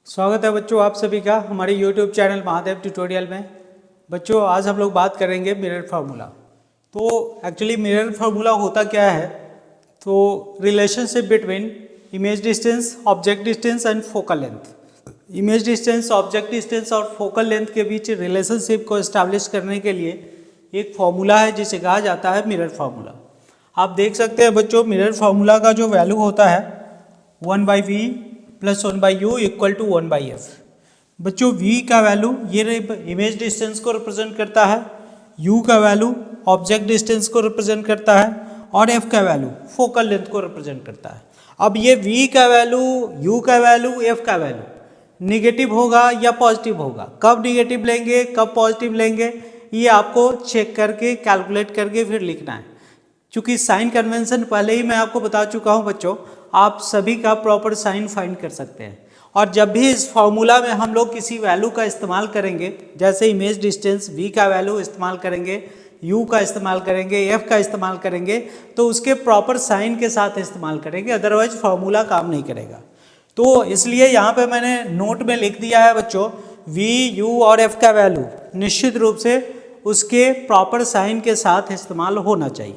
स्वागत है बच्चों आप सभी का हमारे YouTube चैनल महादेव ट्यूटोरियल में। बच्चों आज हम लोग बात करेंगे मिरर फार्मूला। तो एक्चुअली मिरर फार्मूला होता क्या है, तो relationship between image distance, object distance and focal length. Image distance, object distance और फोकल लेंथ के बीच रिलेशनशिप को इस्टेब्लिश करने के लिए एक फार्मूला है जिसे कहा जाता है मिरर फार्मूला। आप देख सकते हैं बच्चों, मिरर फार्मूला का जो वैल्यू होता है 1/v plus 1/u equal to 1/f। बच्चों v का वैल्यू ये इमेज डिस्टेंस को रिप्रेजेंट करता है, u का वैल्यू ऑब्जेक्ट डिस्टेंस को रिप्रेजेंट करता है और f का वैल्यू फोकल लेंथ को रिप्रेजेंट करता है। अब ये v का वैल्यू, u का वैल्यू, f का वैल्यू निगेटिव होगा या पॉजिटिव होगा, कब निगेटिव लेंगे कब पॉजिटिव लेंगे ये आपको चेक करके कैलकुलेट करके फिर लिखना है। क्योंकि साइन कन्वेंशन पहले ही मैं आपको बता चुका हूँ बच्चों, आप सभी का प्रॉपर साइन फाइंड कर सकते हैं। और जब भी इस फॉर्मूला में हम लोग किसी वैल्यू का इस्तेमाल करेंगे, जैसे इमेज डिस्टेंस v का वैल्यू इस्तेमाल करेंगे, u का इस्तेमाल करेंगे, f का इस्तेमाल करेंगे, तो उसके प्रॉपर साइन के साथ इस्तेमाल करेंगे, अदरवाइज फॉर्मूला काम नहीं करेगा। तो इसलिए यहाँ पे मैंने नोट में लिख दिया है बच्चों, v, u और f का वैल्यू निश्चित रूप से उसके प्रॉपर साइन के साथ इस्तेमाल होना चाहिए।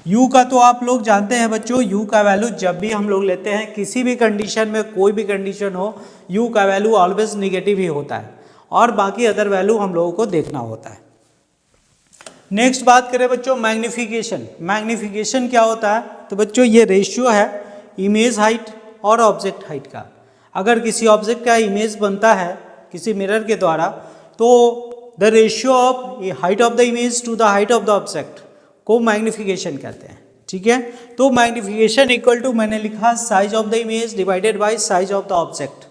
u का तो आप लोग जानते हैं बच्चों, u का वैल्यू जब भी हम लोग लेते हैं किसी भी कंडीशन में, कोई भी कंडीशन हो, u का वैल्यू ऑलवेज निगेटिव ही होता है और बाकी अदर वैल्यू हम लोगों को देखना होता है। नेक्स्ट बात करें बच्चों मैग्नीफिकेशन। मैग्नीफिकेशन क्या होता है, तो बच्चों ये रेशियो है इमेज हाइट और ऑब्जेक्ट हाइट का। अगर किसी ऑब्जेक्ट का इमेज बनता है किसी मिरर के द्वारा, तो the ratio of height of the image to the height of the object को मैग्नीफिकेशन कहते हैं। ठीक है, तो मैग्नीफिकेशन इक्वल टू मैंने लिखा size of the image divided bye size of the object,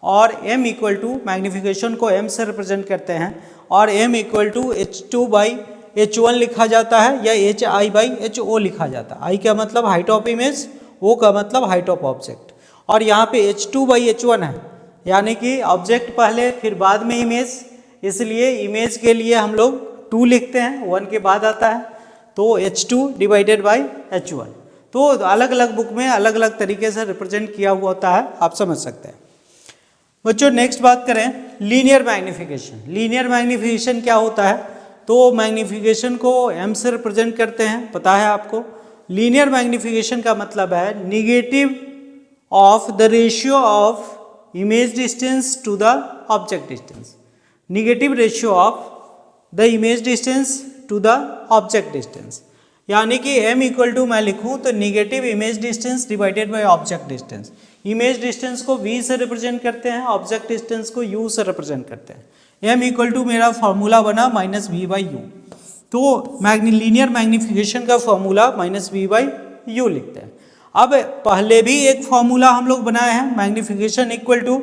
और m इक्वल टू मैग्नीफिकेशन को m से रिप्रेजेंट करते हैं और m इक्वल टू h2/h1 लिखा जाता है या hi/ho लिखा जाता है। i का मतलब हाइट ऑफ इमेज, o का मतलब हाइट ऑफ ऑब्जेक्ट, और यहाँ पे h2/h1 है, यानी कि ऑब्जेक्ट पहले फिर बाद में इमेज, इसलिए इमेज के लिए हम लोग 2 लिखते हैं, 1 के बाद आता है, तो h2 डिवाइडेड बाई h1। तो अलग अलग बुक में अलग अलग तरीके से रिप्रेजेंट किया हुआ होता है, आप समझ सकते हैं बच्चों। नेक्स्ट बात करें लीनियर मैग्नीफिकेशन। लीनियर मैग्नीफिकेशन क्या होता है, तो मैग्नीफिकेशन को m से रिप्रेजेंट करते हैं, पता है आपको। लीनियर मैग्नीफिकेशन का मतलब है negative of the ratio of image distance to the object distance. Negative ratio of the image distance to the object distance, यानी कि m इक्वल टू मैं लिखूं तो negative image distance divided by object distance. Image distance को v से represent करते हैं, object distance को u से रिप्रेजेंट करते हैं। m इक्वल टू मेरा फॉर्मूला बना -v/u। तो लीनियर मैग्नीफिकेशन का फॉर्मूला -v/u लिखते हैं। अब पहले भी एक फॉर्मूला हम लोग बनाए हैं मैग्नीफिकेशन इक्वल टू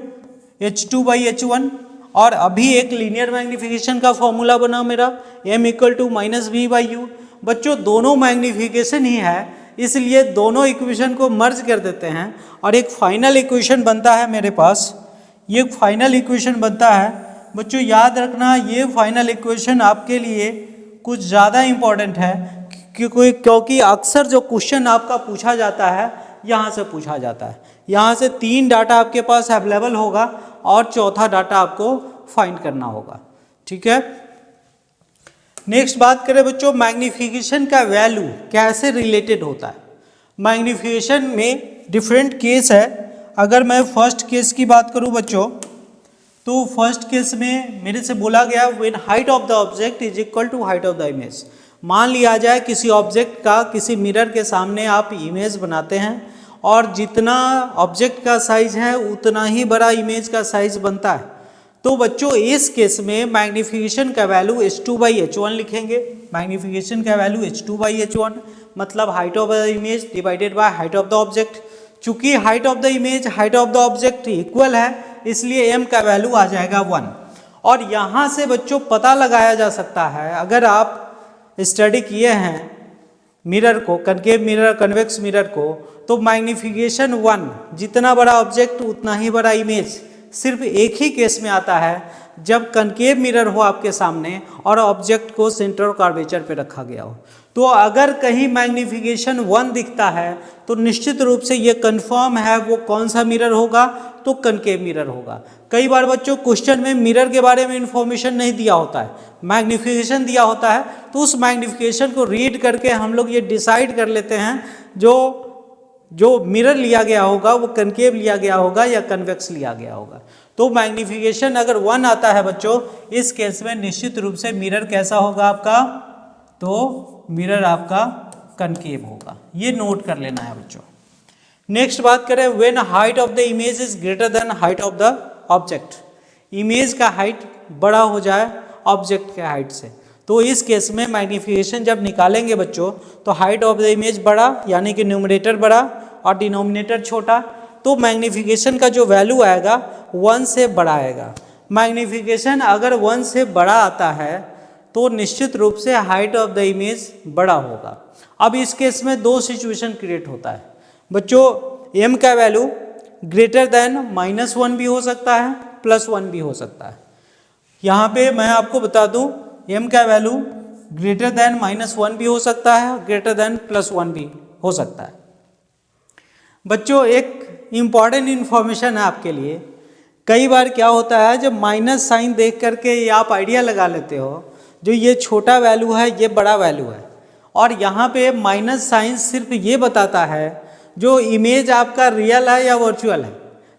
h2/h1, और अभी एक लीनियर मैग्नीफिकेशन का फॉर्मूला बना मेरा m इक्वल टू -v/u। बच्चों दोनों मैग्नीफिकेशन ही है, इसलिए दोनों इक्वेशन को मर्ज कर देते हैं और एक फाइनल इक्वेशन बनता है मेरे पास। ये फाइनल इक्वेशन बनता है बच्चों, याद रखना ये फाइनल इक्वेशन आपके लिए कुछ ज़्यादा इम्पॉर्टेंट है, क्योंकि अक्सर जो क्वेश्चन आपका पूछा जाता है यहाँ से पूछा जाता है। यहाँ से 3 डाटा आपके पास अवेलेबल होगा और चौथा डाटा आपको फाइंड करना होगा। ठीक है, नेक्स्ट बात करें बच्चों मैग्नीफिकेशन का वैल्यू कैसे रिलेटेड होता है। मैग्नीफिकेशन में डिफरेंट केस है। अगर मैं फर्स्ट केस की बात करूं बच्चों, तो फर्स्ट केस में मेरे से बोला गया when height of the object is equal to height of the image. मान लिया जाए किसी ऑब्जेक्ट का किसी मिरर के सामने आप इमेज बनाते हैं और जितना ऑब्जेक्ट का साइज है उतना ही बड़ा इमेज का साइज बनता है। तो बच्चों इस केस में मैग्नीफिकेशन का वैल्यू h2/h1 लिखेंगे। मैग्नीफिकेशन का वैल्यू h2/h1 मतलब height of the image divided by height of the object. चूंकि height of the image height of the object equal है, इसलिए m का वैल्यू आ जाएगा 1। और यहाँ से बच्चों पता लगाया जा सकता है, अगर आप स्टडी किए हैं मिरर को, कनकेव मिरर, कन्वेक्स मिरर को, तो मैग्नीफिकेशन 1, जितना बड़ा ऑब्जेक्ट उतना ही बड़ा इमेज, सिर्फ एक ही केस में आता है जब कनकेव मिरर हो आपके सामने और ऑब्जेक्ट को सेंटर ऑफ कर्वेचर पे रखा गया हो। तो अगर कहीं मैग्नीफिकेशन 1 दिखता है तो निश्चित रूप से ये कंफर्म है वो कौन सा मिरर होगा, तो तो कनकेव मिरर होगा। कई बार बच्चों क्वेश्चन में मिरर के बारे में इंफॉर्मेशन नहीं दिया होता है, मैग्नीफिकेशन दिया होता है, तो उस मैग्नीफिकेशन को रीड करके हम लोग ये डिसाइड कर लेते हैं जो मिरर लिया गया होगा वो कनकेव लिया गया होगा या कन्वेक्स लिया गया होगा। तो मैग्नीफिकेशन अगर 1 आता है बच्चों, इस केस में निश्चित रूप से मिरर कैसा होगा आपका, तो मिरर आपका कनकेव होगा। ये नोट कर लेना है बच्चों। नेक्स्ट बात करें, when height of the image is greater than height of the object. Image का हाइट बड़ा हो जाए ऑब्जेक्ट के हाइट से, तो इस केस में मैग्नीफिकेशन जब निकालेंगे बच्चों, तो हाइट ऑफ द इमेज बड़ा यानी कि न्यूमरेटर बड़ा और डिनोमिनेटर छोटा, तो मैग्नीफिकेशन का जो वैल्यू आएगा 1 से बड़ा आएगा। मैग्नीफिकेशन अगर 1 से बड़ा आता है तो निश्चित रूप से हाइट ऑफ द इमेज बड़ा होगा। अब इस केस में 2 सिचुएशन क्रिएट होता है बच्चों। m का वैल्यू ग्रेटर देन -1 भी हो सकता है, +1 भी हो सकता है। यहाँ पे मैं आपको बता दूँ, m का वैल्यू ग्रेटर देन -1 भी हो सकता है, ग्रेटर देन +1 भी हो सकता है। बच्चों एक इम्पॉर्टेंट इन्फॉर्मेशन है आपके लिए, कई बार क्या होता है जब माइनस साइन देख करके ये आप आइडिया लगा लेते हो, जो ये छोटा वैल्यू है ये बड़ा वैल्यू है, और यहाँ पे माइनस साइन सिर्फ ये बताता है जो इमेज आपका रियल है या वर्चुअल है।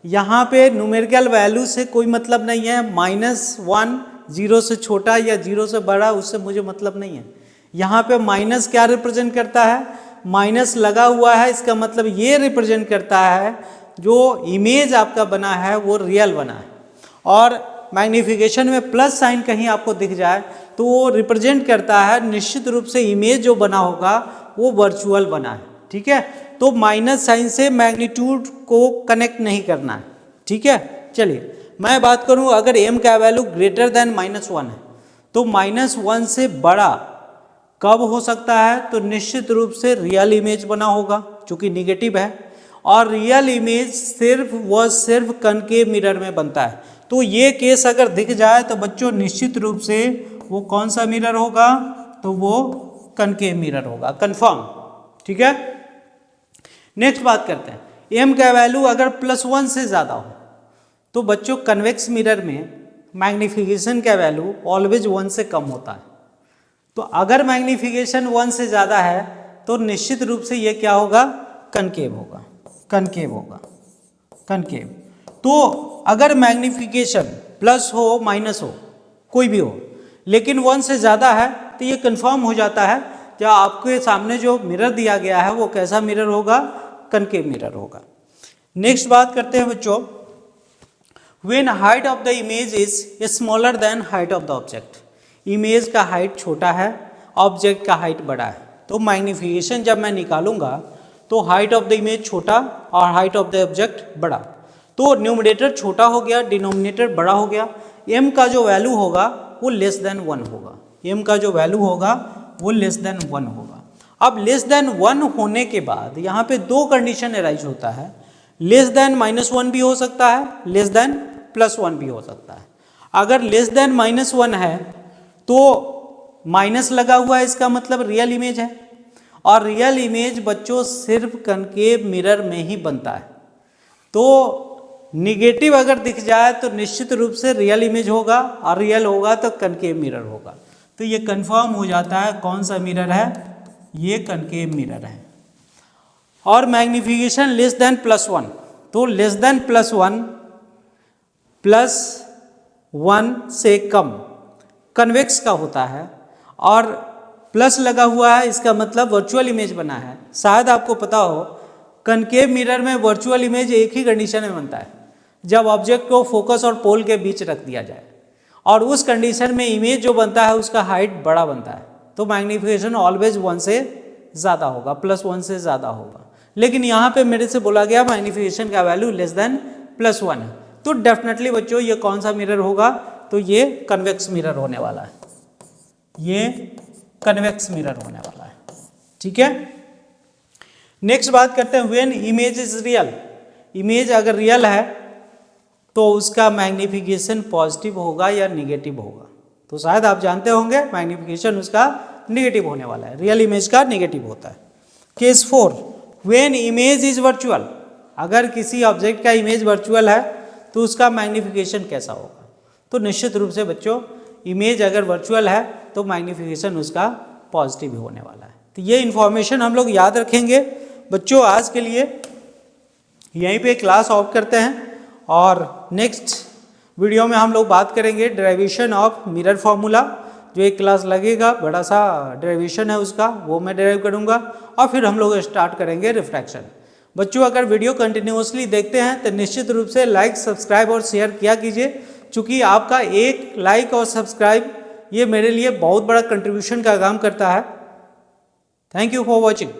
यहाँ पे न्यूमेरिकल वैल्यू से कोई मतलब नहीं है, -1 0 से छोटा या 0 से बड़ा उससे मुझे मतलब नहीं है। यहाँ पे माइनस क्या रिप्रेजेंट करता है, माइनस लगा हुआ है, इसका मतलब ये रिप्रेजेंट करता है जो इमेज आपका बना है वो रियल बना है। और मैग्नीफिकेशन में प्लस साइन कहीं आपको दिख जाए तो वो रिप्रेजेंट करता है निश्चित रूप से इमेज जो बना होगा वो वर्चुअल बना है। ठीक है, तो माइनस साइन से मैग्नीट्यूड को कनेक्ट नहीं करना है। ठीक है, चलिए मैं बात करूं, अगर m का वैल्यू ग्रेटर देन -1 है तो -1 से बड़ा कब हो सकता है, तो निश्चित रूप से रियल इमेज बना होगा जो कि निगेटिव है, और रियल इमेज सिर्फ कनकेव मिरर में बनता है। तो ये केस अगर दिख जाए तो बच्चों निश्चित रूप से वो कौन सा मिरर होगा, तो वो कनकेव मिरर होगा, कंफर्म। ठीक है, नेक्स्ट बात करते हैं, m का वैल्यू अगर +1 से ज़्यादा हो तो बच्चों कन्वेक्स मिरर में मैग्नीफिकेशन का वैल्यू ऑलवेज 1 से कम होता है। तो अगर मैग्नीफिकेशन 1 से ज़्यादा है तो निश्चित रूप से ये क्या होगा, कनकेव होगा, कनकेव होगा, कनकेव। तो अगर मैग्नीफिकेशन प्लस हो माइनस हो कोई भी हो, लेकिन 1 से ज़्यादा है तो ये कंफर्म हो जाता है कि आपके सामने जो मिरर दिया गया है वो कैसा मिरर होगा, कनकेव मिरर होगा। नेक्स्ट बात करते हैं बच्चों, when height of the image is smaller than height of the object. Image का हाइट छोटा है, ऑब्जेक्ट का हाइट बड़ा है, तो मैग्नीफिकेशन जब मैं निकालूंगा तो हाइट ऑफ द इमेज छोटा और हाइट ऑफ द ऑब्जेक्ट बड़ा, तो न्यूमरेटर छोटा हो गया, डिनोमिनेटर बड़ा हो गया। m का जो वैल्यू होगा वो लेस देन 1 होगा, m का जो वैल्यू होगा वो लेस देन 1 होगा। अब लेस देन 1 होने के बाद यहाँ पे 2 कंडीशन अराइज होता है, लेस देन -1 भी हो सकता है, लेस देन +1 भी हो सकता है। अगर लेस देन -1 है तो माइनस लगा हुआ है, इसका मतलब रियल इमेज है, और रियल इमेज बच्चों सिर्फ कनकेव मिरर में ही बनता है। तो निगेटिव अगर दिख जाए तो निश्चित रूप से रियल इमेज होगा, और रियल होगा तो कनकेव मिरर होगा। तो ये कंफर्म हो जाता है कौन सा मिरर है, ये कनकेव मिरर है। और मैग्नीफिकेशन लेस देन +1, तो लेस देन +1 से कम कन्वेक्स का होता है, और प्लस लगा हुआ है इसका मतलब वर्चुअल इमेज बना है। शायद आपको पता हो कनकेव मिरर में वर्चुअल इमेज एक ही कंडीशन में बनता है, जब ऑब्जेक्ट को फोकस और पोल के बीच रख दिया जाए, और उस कंडीशन में इमेज जो बनता है उसका हाइट बड़ा बनता है, तो मैग्नीफिकेशन ऑलवेज 1 से ज़्यादा होगा, +1 से ज़्यादा होगा। लेकिन यहाँ पे मेरे से बोला गया मैग्नीफिकेशन का वैल्यू लेस देन +1 है, तो डेफिनेटली बच्चों ये कौन सा मिरर होगा, तो ये कन्वेक्स मिरर होने वाला है, ये कन्वेक्स मिरर होने वाला है। ठीक है, नेक्स्ट बात करते हैं, when image is real. Image अगर रियल है तो उसका मैग्नीफिकेशन पॉजिटिव होगा या निगेटिव होगा, तो शायद आप जानते होंगे मैग्नीफिकेशन उसका निगेटिव होने वाला है, रियल इमेज का निगेटिव होता है। Case 4, when image is virtual. अगर किसी ऑब्जेक्ट का इमेज वर्चुअल है तो उसका मैग्नीफिकेशन कैसा होगा। तो निश्चित रूप से बच्चों इमेज अगर वर्चुअल है तो मैग्नीफिकेशन उसका पॉजिटिव होने वाला है। तो ये इन्फॉर्मेशन हम लोग याद रखेंगे। बच्चों आज के लिए यहीं पे क्लास ऑफ करते हैं और नेक्स्ट वीडियो में हम लोग बात करेंगे डेरिवेशन ऑफ मिरर फार्मूला। जो एक क्लास लगेगा, बड़ा सा डेरिवेशन है उसका, वो मैं डेराइव करूँगा और फिर हम लोग स्टार्ट करेंगे रिफ्रैक्शन। बच्चों अगर वीडियो कंटिन्यूअसली देखते हैं तो निश्चित रूप से लाइक, सब्सक्राइब और शेयर किया कीजिए, चूँकि आपका एक लाइक और सब्सक्राइब ये मेरे लिए बहुत बड़ा कंट्रीब्यूशन का काम करता है। Thank you for watching.